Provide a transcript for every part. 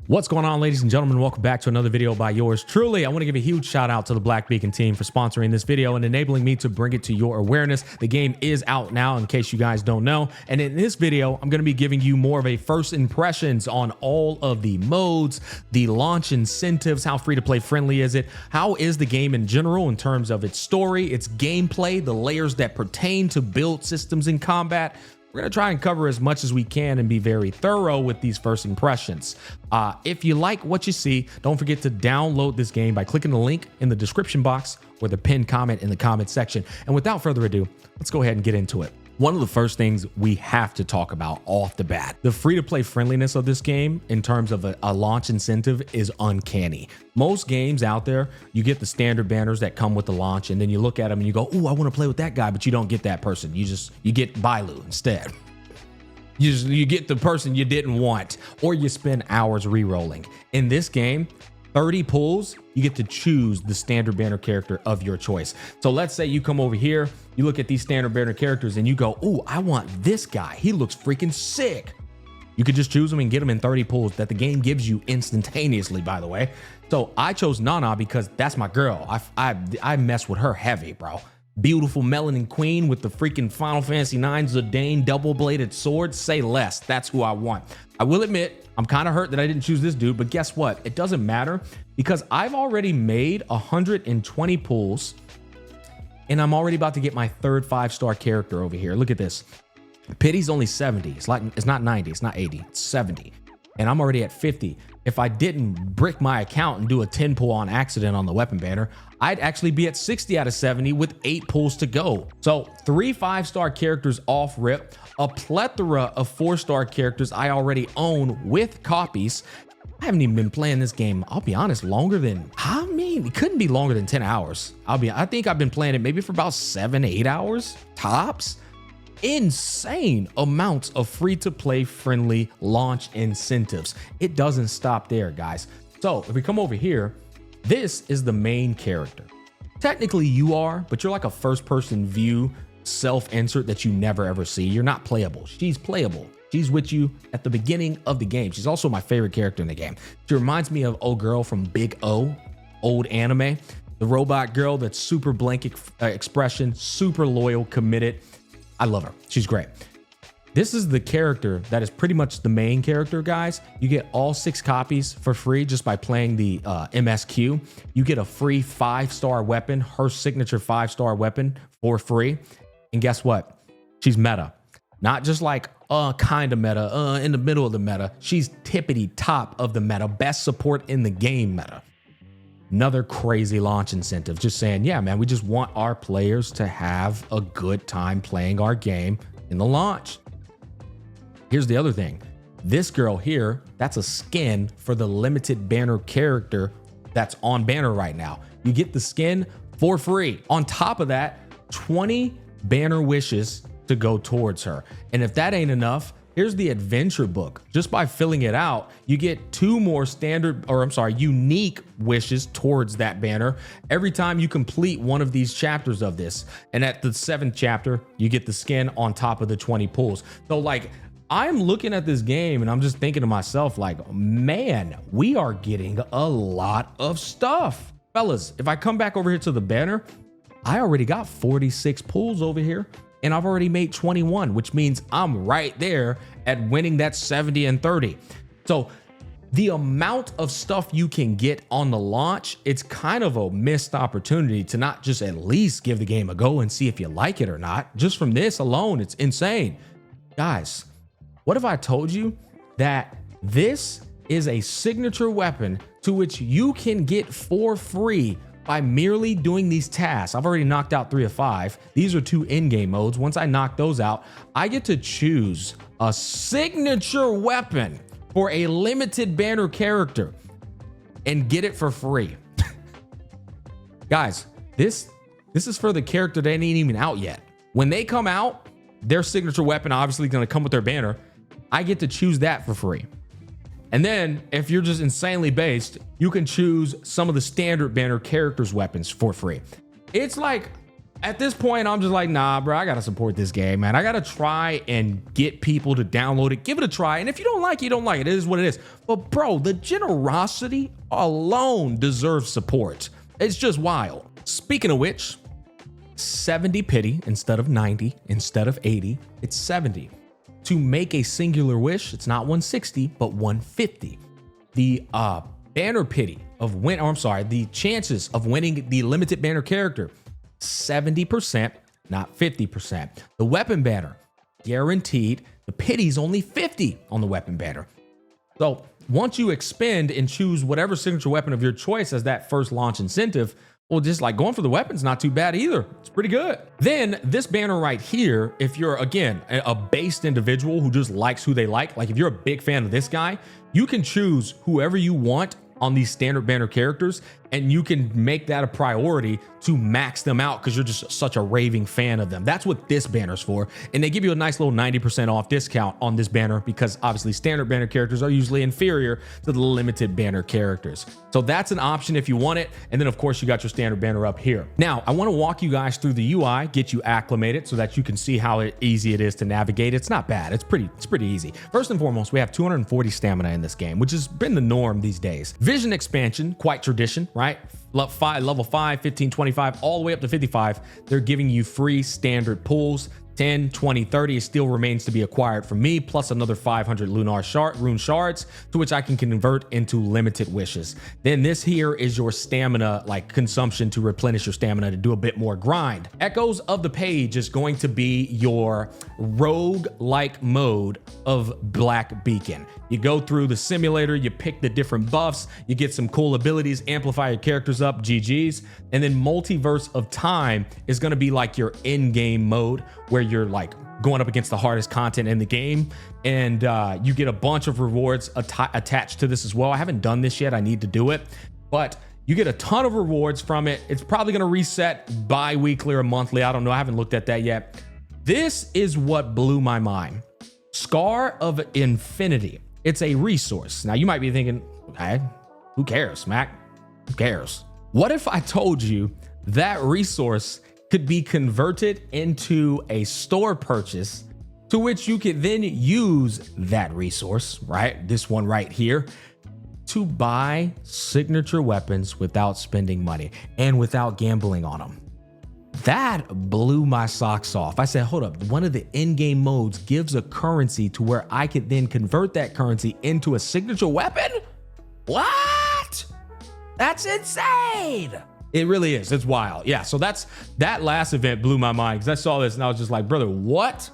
What's going on, ladies and gentlemen? Welcome back to another video by yours truly. I want to give a huge shout out to the Black Beacon team for sponsoring this video and enabling me to bring it to your awareness. The game is out now, in case you guys don't know. And in this video, I'm going to be giving you more of a first impressions on all of the modes, the launch incentives, how free to play friendly is it, how is the game in general in terms of its story, its gameplay, the layers that pertain to build systems in combat. We're going to try and cover as much as we can and be very thorough with these first impressions. If you like what you see, don't forget to download this game by clicking the link in the description box or the pinned comment in the comment section. And without further ado, let's go ahead and get into it. One of the first things we have to talk about off the bat, the free-to-play friendliness of this game in terms of a launch incentive is uncanny. Most games out there, you get the standard banners that come with the launch, and then you look at them and you go, "Ooh, I want to play with that guy," but you don't get that person. You get Bailu instead. You get the person you didn't want, or you spend hours re-rolling. In this game, 30 pulls, you get to choose the standard banner character of your choice. So let's say you come over here, you look at these standard banner characters and you go, "Ooh, I want this guy. He looks freaking sick." You could just choose them and get them in 30 pulls that the game gives you instantaneously, by the way. So I chose Nana because that's my girl. I mess with her heavy, bro. Beautiful melanin queen with the freaking Final Fantasy IX Zidane double-bladed sword. Say less. That's who I want. I will admit, I'm kind of hurt that I didn't choose this dude, but guess what? It doesn't matter because I've already made 120 pulls and I'm already about to get my third 5-star character over here. Look at this. Pity's only 70. It's not 90. It's not 80. It's 70. And I'm already at 50. If I didn't brick my account and do a 10 pull on accident on the weapon banner, I'd actually be at 60 out of 70 with 8 pulls to go. So 3 5-star characters off rip, a plethora of 4-star characters I already own with copies. I haven't even been playing this game, I'll be honest, it couldn't be longer than 10 hours. I think I've been playing it maybe for about 7-8 hours tops. Insane amounts of free-to-play friendly launch incentives. It doesn't stop there, guys. So if we come over here, this is the main character. Technically you are, but you're like a first-person view self-insert that you never ever see. You're not playable. She's playable. She's with you at the beginning of the game. She's also my favorite character in the game. She reminds me of old girl from Big O, old anime. The robot girl that's super blank expression, super loyal, committed. I love her. She's great. This is the character that is pretty much the main character, guys. You get all 6 copies for free just by playing the MSQ. You get a free 5-star weapon, her signature 5-star weapon for free. And guess what? She's meta. Not just like kind of meta, in the middle of the meta. She's tippity top of the meta, best support in the game meta. Another crazy launch incentive. Just saying, yeah, man, we just want our players to have a good time playing our game in the launch. Here's the other thing. This girl here, that's a skin for the limited banner character that's on banner right now. You get the skin for free. On top of that, 20 banner wishes to go towards her. And if that ain't enough, here's the adventure book. Just by filling it out, you get 2 more unique wishes towards that banner every time you complete one of these chapters of this. And at the 7th chapter, you get the skin on top of the 20 pulls. So like, I'm looking at this game and I'm just thinking to myself like, man, we are getting a lot of stuff. Fellas, if I come back over here to the banner, I already got 46 pulls over here. And I've already made 21, which means I'm right there at winning that 70 and 30. So the amount of stuff you can get on the launch, it's kind of a missed opportunity to not just at least give the game a go and see if you like it or not. Just from this alone, it's insane. Guys, what if I told you that this is a signature weapon to which you can get for free by merely doing these tasks? I've already knocked out 3 of 5. These are 2 in-game modes. Once I knock those out, I get to choose a signature weapon for a limited banner character and get it for free. Guys, this is for the character that ain't even out yet. When they come out, their signature weapon obviously going to come with their banner. I get to choose that for free. And then if you're just insanely based, you can choose some of the standard banner characters' weapons for free. It's like At this point, I'm just like, nah, bro, I gotta support this game, man. I gotta try and get people to download it, give it a try. And if you don't like it, you don't like it. It is what it is. But bro, the generosity alone deserves support. It's just wild. Speaking of which, 70 pity instead of 90, instead of 80, it's 70. To make a singular wish, it's not 160, but 150. The banner pity of the chances of winning the limited banner character, 70%, not 50%. The weapon banner, guaranteed. The pity's only 50 on the weapon banner. So once you expend and choose whatever signature weapon of your choice as that first launch incentive, well, just like going for the weapon's not too bad either. It's pretty good. Then this banner right here, if you're, again, a based individual who just likes who they like if you're a big fan of this guy, you can choose whoever you want on these standard banner characters, and you can make that a priority to max them out because you're just such a raving fan of them. That's what this banner's for. And they give you a nice little 90% off discount on this banner because obviously standard banner characters are usually inferior to the limited banner characters. So that's an option if you want it. And then of course you got your standard banner up here. Now I want to walk you guys through the UI, get you acclimated so that you can see how easy it is to navigate. It's not bad. It's pretty easy. First and foremost, we have 240 stamina in this game, which has been the norm these days. Vision expansion, quite tradition, right? Level 5, 15, 25, all the way up to 55. They're giving you free standard pulls. 10, 20, 30 it still remains to be acquired from me, plus another 500 rune shards, to which I can convert into limited wishes. Then this here is your stamina, like consumption to replenish your stamina to do a bit more grind. Echoes of the Page is going to be your rogue-like mode of Black Beacon. You go through the simulator, you pick the different buffs, you get some cool abilities, amplify your characters up, GG's. And then Multiverse of Time is gonna be like your in-game mode where you're like going up against the hardest content in the game, and you get a bunch of rewards attached to this as well. I haven't done this yet, I need to do it, but you get a ton of rewards from it. It's probably gonna reset bi-weekly or monthly, I don't know, I haven't looked at that yet. This is what blew my mind. Scar of Infinity. It's a resource. Now you might be thinking, hey, who cares, Mac? Who cares? What if I told you that resource could be converted into a store purchase to which you could then use that resource, right? This one right here, to buy signature weapons without spending money and without gambling on them. That blew my socks off. I said, hold up, one of the in-game modes gives a currency to where I could then convert that currency into a signature weapon? What? That's insane. It really is. It's wild. Yeah, so that last event blew my mind because I saw this and I was just like, brother, what?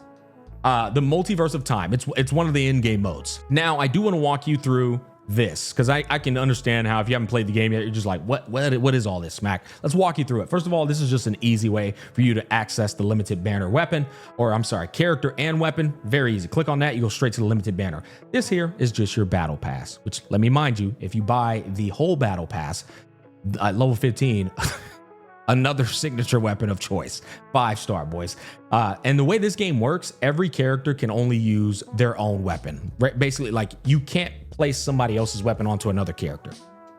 The Multiverse of Time. It's one of the in-game modes. Now, I do want to walk you through this because I can understand how if you haven't played the game yet, you're just like, what is all this, Smack? Let's walk you through it. First of all, this is just an easy way for you to access the limited banner weapon, or I'm sorry, character and weapon. Very easy. Click on that, you go straight to the limited banner. This here is just your battle pass, which, let me mind you, if you buy the whole battle pass at level 15, another signature weapon of choice, 5-star, boys. And the way this game works, every character can only use their own weapon. Right? Basically, like, you can't place somebody else's weapon onto another character.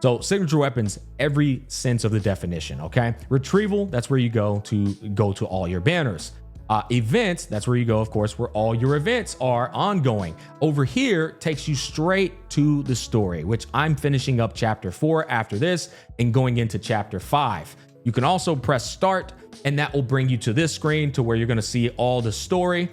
So signature weapons, every sense of the definition, okay? Retrieval, that's where you go to all your banners. Events, that's where you go, of course, where all your events are ongoing. Over here takes you straight to the story, which I'm finishing up chapter 4 after this and going into chapter 5. You can also press start and that will bring you to this screen to where you're going to see all the story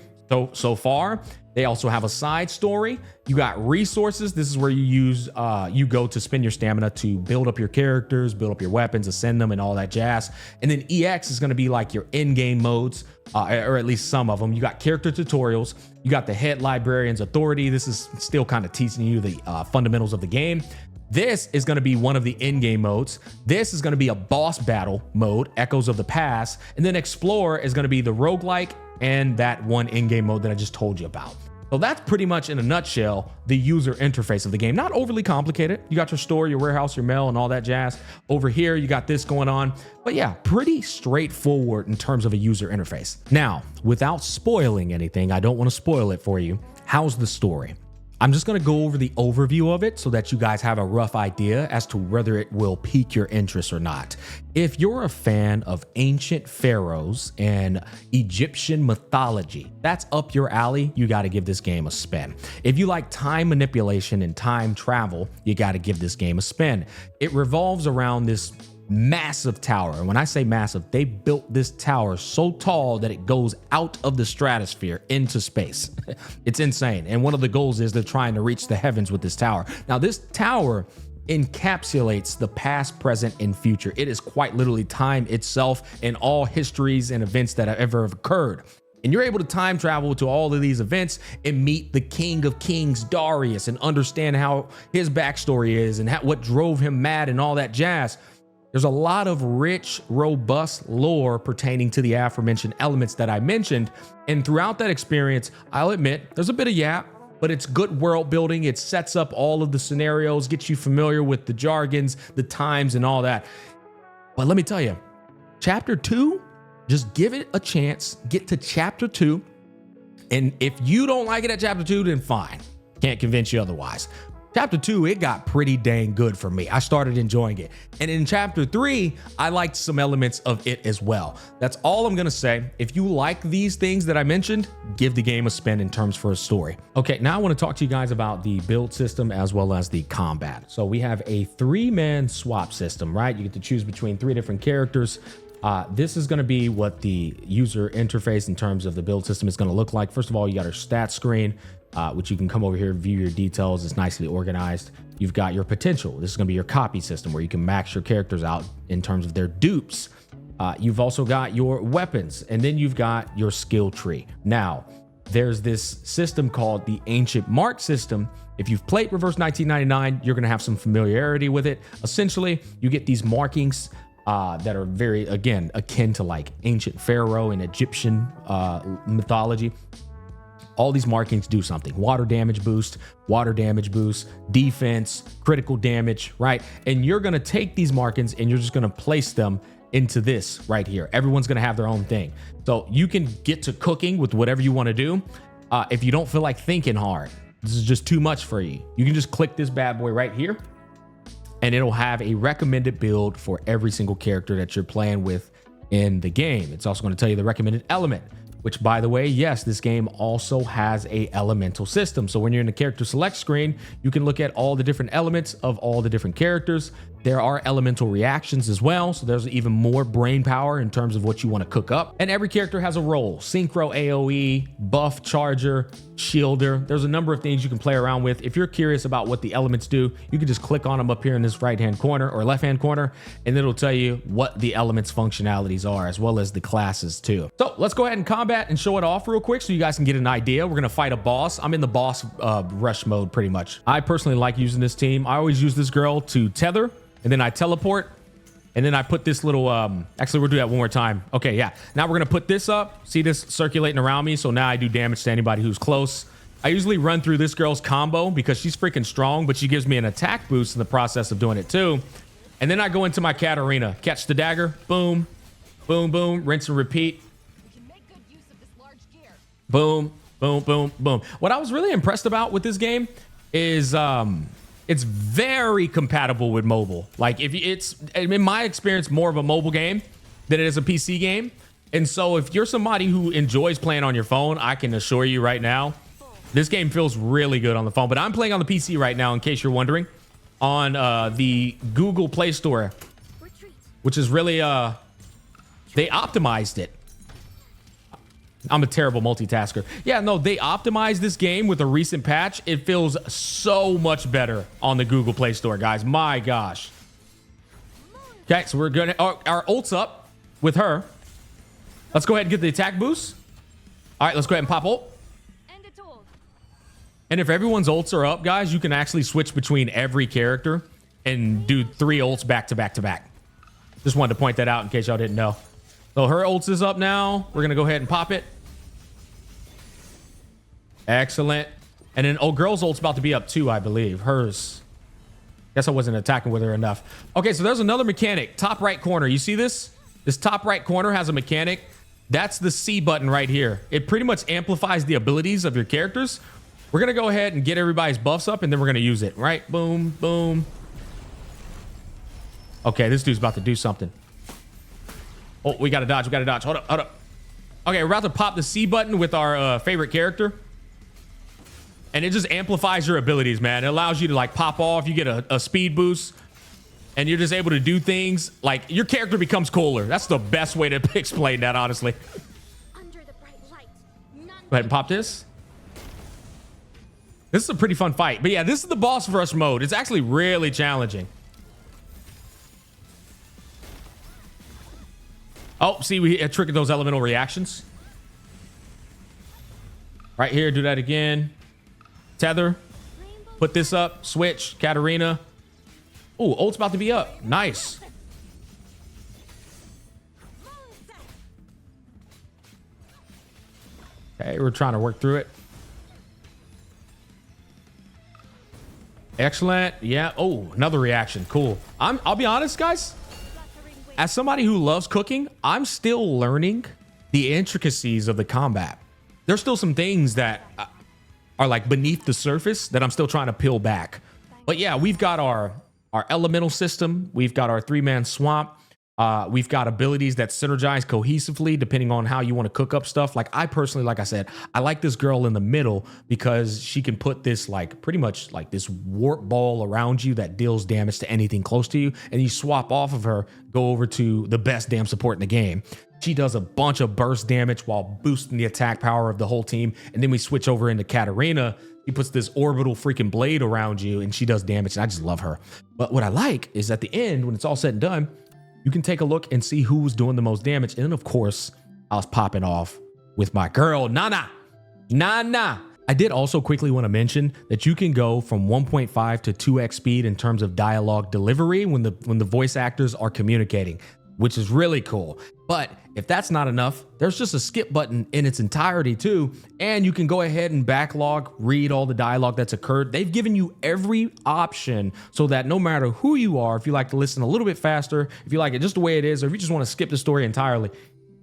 so far. They also have a side story. You got resources. This is where you go to spend your stamina to build up your characters, build up your weapons, ascend them, and all that jazz. And then EX is going to be like your in-game modes, or at least some of them. You got character tutorials. You got the head librarian's authority. This is still kind of teaching you the fundamentals of the game. This is going to be one of the in-game modes. This is going to be a boss battle mode, Echoes of the Past. And then Explore is going to be the roguelike and that one in-game mode that I just told you about. So that's pretty much in a nutshell the user interface of the game. Not overly complicated. You got your store, your warehouse, your mail, and all that jazz. Over here, you got this going on. But yeah, pretty straightforward in terms of a user interface. Now, without spoiling anything, I don't want to spoil it for you. How's the story? I'm just going to go over the overview of it so that you guys have a rough idea as to whether it will pique your interest or not. If you're a fan of ancient pharaohs and Egyptian mythology, that's up your alley. You got to give this game a spin. If you like time manipulation and time travel, you got to give this game a spin. It revolves around this massive tower. And when I say massive, they built this tower so tall that it goes out of the stratosphere into space. It's insane. And one of the goals is they're trying to reach the heavens with this tower. Now, this tower encapsulates the past, present, and future. It is quite literally time itself and all histories and events that have ever occurred. And you're able to time travel to all of these events and meet the King of Kings, Darius, and understand how his backstory is and what drove him mad and all that jazz. There's a lot of rich, robust lore pertaining to the aforementioned elements that I mentioned. And throughout that experience, I'll admit, there's a bit of yap, but it's good world building. It sets up all of the scenarios, gets you familiar with the jargons, the times, and all that. But let me tell you, chapter 2, just give it a chance. Get to chapter 2. And if you don't like it at chapter 2, then fine. Can't convince you otherwise. Chapter 2, it got pretty dang good for me. I started enjoying it. And in chapter 3, I liked some elements of it as well. That's all I'm gonna say. If you like these things that I mentioned, give the game a spin in terms for a story. Okay, now I wanna talk to you guys about the build system as well as the combat. So we have a 3-man swap system, right? You get to choose between 3 different characters. This is gonna be what the user interface in terms of the build system is gonna look like. First of all, you got our stats screen, which you can come over here, view your details. It's nicely organized. You've got your potential. This is going to be your copy system where you can max your characters out in terms of their dupes. You've also got your weapons, and then you've got your skill tree. Now, there's this system called the Ancient Mark system. If you've played Reverse 1999, you're going to have some familiarity with it. Essentially, you get these markings that are very, again, akin to like ancient pharaoh and Egyptian mythology. All these markings do something. Water damage boost, defense, critical damage, right? And you're gonna take these markings and you're just gonna place them into this right here. Everyone's gonna have their own thing. So you can get to cooking with whatever you wanna do. If you don't feel like thinking hard, this is just too much for you, you can just click this bad boy right here and it'll have a recommended build for every single character that you're playing with in the game. It's also gonna tell you the recommended element, which, by the way, yes, this game also has a elemental system. So when you're in the character select screen, you can look at all the different elements of all the different characters. There are elemental reactions as well. So there's even more brain power in terms of what you want to cook up. And every character has a role: synchro AoE, buff charger, shielder. There's a number of things you can play around with. If you're curious about what the elements do, you can just click on them up here in this right-hand corner or left-hand corner, and it'll tell you what the elements functionalities are, as well as the classes too. So let's go ahead and combat and show it off real quick so you guys can get an idea. We're gonna fight a boss. I'm in the boss rush mode pretty much. I personally like using this team. I always use this girl to tether, and then I teleport, and then I put this little, actually we'll do that one more time. Okay, yeah. Now we're gonna put this up. See this circulating around me? So now I do damage to anybody who's close. I usually run through this girl's combo because she's freaking strong, but she gives me an attack boost in the process of doing it too. And then I go into my Katarina, catch the dagger, boom, boom, boom, rinse and repeat. Boom, boom, boom, boom. What I was really impressed about with this game is, it's very compatible with mobile. Like, if it's, in my experience, more of a mobile game than it is a PC game. And so if you're somebody who enjoys playing on your phone, I can assure you right now, this game feels really good on the phone. But I'm playing on the PC right now, in case you're wondering, on the Google Play Store, which is really, they optimized it. I'm a terrible multitasker. Yeah, no, they optimized this game with a recent patch. It feels so much better on the Google Play Store, guys. My gosh. Okay, so we're gonna, our ult's up with her. Let's go ahead and get the attack boost. All right, let's go ahead and pop ult. And if everyone's ults are up, guys, you can actually switch between every character and do 3 ults back to back to back. Just wanted to point that out in case y'all didn't know. So her ults is up now. We're gonna go ahead and pop it. Excellent. And then old girl's ult's about to be up too, I believe. Hers. Guess I wasn't attacking with her enough. Okay, so there's another mechanic. Top right corner. You see this? This top right corner has a mechanic. That's the C button right here. It pretty much amplifies the abilities of your characters. We're going to go ahead and get everybody's buffs up, and then we're going to use it, right? Boom, boom. Okay, this dude's about to do something. Oh, we got to dodge. We got to dodge. Hold up, hold up. Okay, we're about to pop the C button with our favorite character. And it just amplifies your abilities, man. It allows you to like pop off. You get a speed boost. And you're just able to do things. Like, your character becomes cooler. That's the best way to explain that, honestly. Under the bright light, go ahead and pop this. This is a pretty fun fight. But yeah, this is the boss rush mode. It's actually really challenging. Oh, see, we triggered those elemental reactions. Right here, do that again. Tether. Put this up. Switch. Katarina. Oh, ult's about to be up. Nice. Okay, we're trying to work through it. Excellent. Yeah. Oh, another reaction. Cool. I'll be honest, guys. As somebody who loves cooking, I'm still learning the intricacies of the combat. There's still some things that are like beneath the surface that I'm still trying to peel back. But yeah, we've got our elemental system. We've got our 3-man swamp. We've got abilities that synergize cohesively depending on how you want to cook up stuff. Like I personally, like I said, I like this girl in the middle because she can put this like pretty much like this warp ball around you that deals damage to anything close to you. And you swap off of her, go over to the best damn support in the game. She does a bunch of burst damage while boosting the attack power of the whole team. And then we switch over into Katarina. He puts this orbital freaking blade around you and she does damage. And I just love her. But what I like is at the end, when it's all said and done, you can take a look and see who was doing the most damage. And then, of course, I was popping off with my girl, Nana. Nana. I did also quickly want to mention that you can go from 1.5 to 2x speed in terms of dialogue delivery when the voice actors are communicating, which is really cool. But if that's not enough, there's just a skip button in its entirety too. And you can go ahead and backlog, read all the dialogue that's occurred. They've given you every option so that no matter who you are, if you like to listen a little bit faster, if you like it just the way it is, or if you just want to skip the story entirely,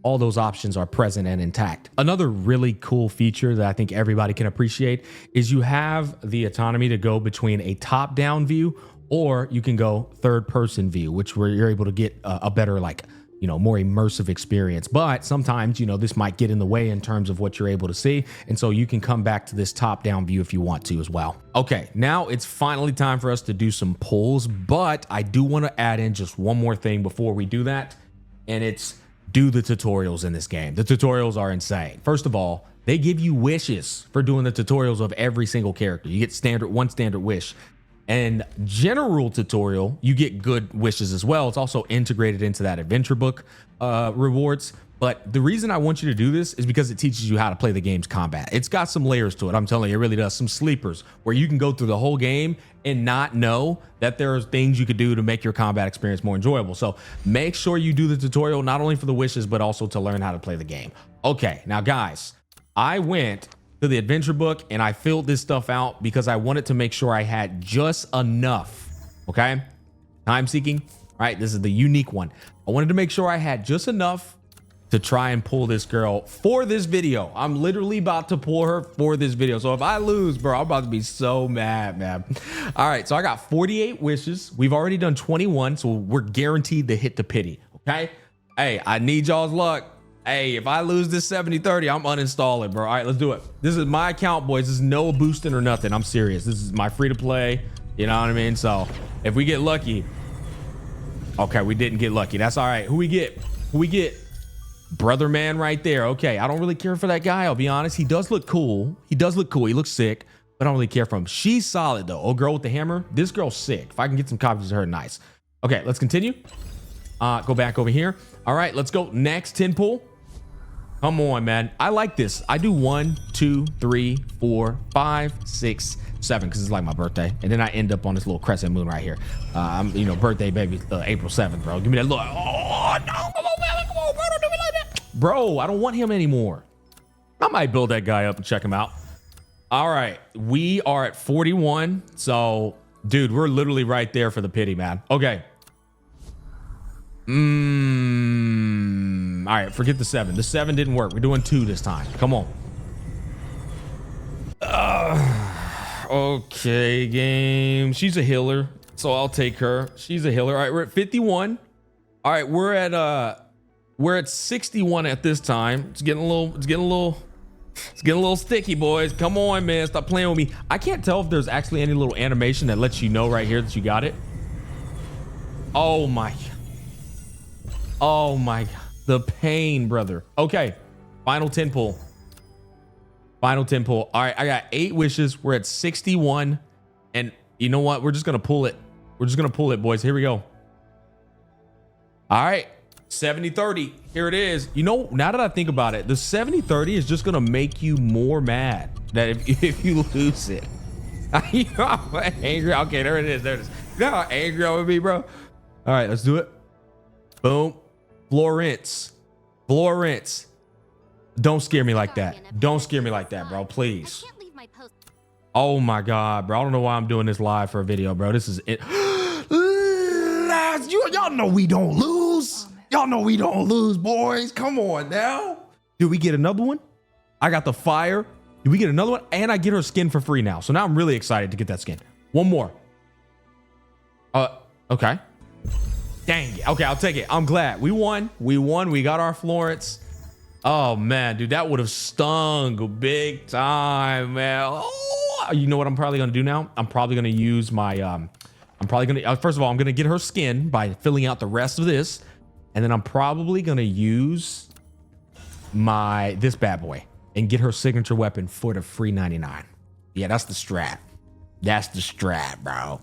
all those options are present and intact. Another really cool feature that I think everybody can appreciate is you have the autonomy to go between a top-down view or you can go third-person view, which where you're able to get a better like more immersive experience. But sometimes, this might get in the way in terms of what you're able to see. And so you can come back to this top-down view if you want to as well. Okay, now it's finally time for us to do some pulls, but I do want to add in just one more thing before we do that. And it's do the tutorials in this game. The tutorials are insane. First of all, they give you wishes for doing the tutorials of every single character. You get one standard wish. And general tutorial, you get good wishes as well. It's also integrated into that adventure book rewards. But the reason I want you to do this is because it teaches you how to play the game's combat. It's got some layers to it. I'm telling you, it really does. Some sleepers where you can go through the whole game and not know that there are things you could do to make your combat experience more enjoyable. So make sure you do the tutorial, not only for the wishes, but also to learn how to play the game. Okay, now guys, I went to the adventure book and I filled this stuff out because I wanted to make sure I had just enough. Okay, time seeking, right? This is the unique one. I wanted to make sure I had just enough to try and pull this girl for this video. I'm literally about to pull her for this video. So if I lose, bro, I'm about to be so mad, man. All right, so I got 48 wishes. We've already done 21, so we're guaranteed to hit the pity, okay? Hey, I need y'all's luck. Hey, if I lose this 70-30, I'm uninstalling, bro. All right, let's do it. This is my account, boys. This is no boosting or nothing. I'm serious. This is my free to play. You know what I mean? So if we get lucky, okay, we didn't get lucky. That's all right. Who we get? Who we get? Brother man right there. Okay, I don't really care for that guy. I'll be honest. He does look cool. He does look cool. He looks sick, but I don't really care for him. She's solid though. Oh, girl with the hammer. This girl's sick. If I can get some copies of her, nice. Okay, let's continue. Go back over here. All right, let's go. Next 10 pull. Come on, man. I like this. I do 1, 2, 3, 4, 5, 6, 7 because it's like my birthday, and then I end up on this little crescent moon right here. I'm, birthday baby, April 7th, bro. Give me that look. Oh no, come on, man. Come on, bro. Don't do me like that, bro. I don't want him anymore. I might build that guy up and check him out. All right, we are at 41. So, dude, we're literally right there for the pity, man. Okay. All right, forget the 7. The 7 didn't work. We're doing 2 this time. Come on. Okay, game. She's a healer, so I'll take her. She's a healer. All right, we're at 51. All right, we're at 61 at this time. It's getting a little sticky, boys. Come on, man. Stop playing with me. I can't tell if there's actually any little animation that lets you know right here that you got it. Oh my. Oh my God. The pain, brother. Okay. Final 10 pull. Final 10 pull. All right, I got 8 wishes. We're at 61. And you know what? We're just going to pull it. We're just going to pull it, boys. Here we go. All right. 70-30. Here it is. You know, now that I think about it, the 70-30 is just going to make you more mad that if you lose it. You're angry. Okay, there it is. There it is. You know how angry I would be, bro? All right, let's do it. Boom. Florence. Florence. Don't scare me like that. Don't scare me like that, bro. Please. Oh my God, bro. I don't know why I'm doing this live for a video, bro. This is it. Y'all know we don't lose. Y'all know we don't lose, boys. Come on now. Did we get another one? I got the fire. Did we get another one? And I get her skin for free now. So now I'm really excited to get that skin. One more. Okay. Dang it. Okay, I'll take it. I'm glad. We won. We won. We got our Florence. Oh man, dude, that would have stung big time, man. Oh, you know what I'm probably gonna do now? I'm probably gonna use my first of all, I'm gonna get her skin by filling out the rest of this, and then I'm probably gonna use this bad boy and get her signature weapon for the free 99. Yeah, that's the strat. That's the strat, bro.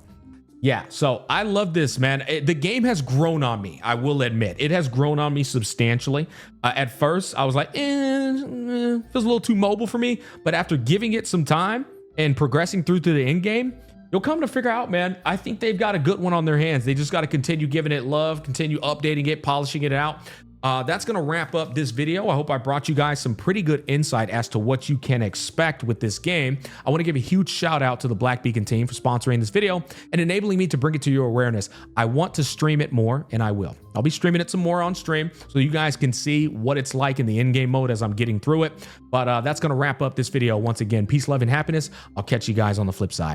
Yeah, so I love this, man. The game has grown on me. I will admit it has grown on me substantially. At first, I was like, feels a little too mobile for me. But after giving it some time and progressing through to the end game, you'll come to figure out, man, I think they've got a good one on their hands. They just got to continue giving it love, continue updating it, polishing it out. That's going to wrap up this video. I hope I brought you guys some pretty good insight as to what you can expect with this game. I want to give a huge shout out to the Black Beacon team for sponsoring this video and enabling me to bring it to your awareness. I want to stream it more, and I will. I'll be streaming it some more on stream so you guys can see what it's like in the in-game mode as I'm getting through it. But that's going to wrap up this video. Once again, peace, love, and happiness. I'll catch you guys on the flip side.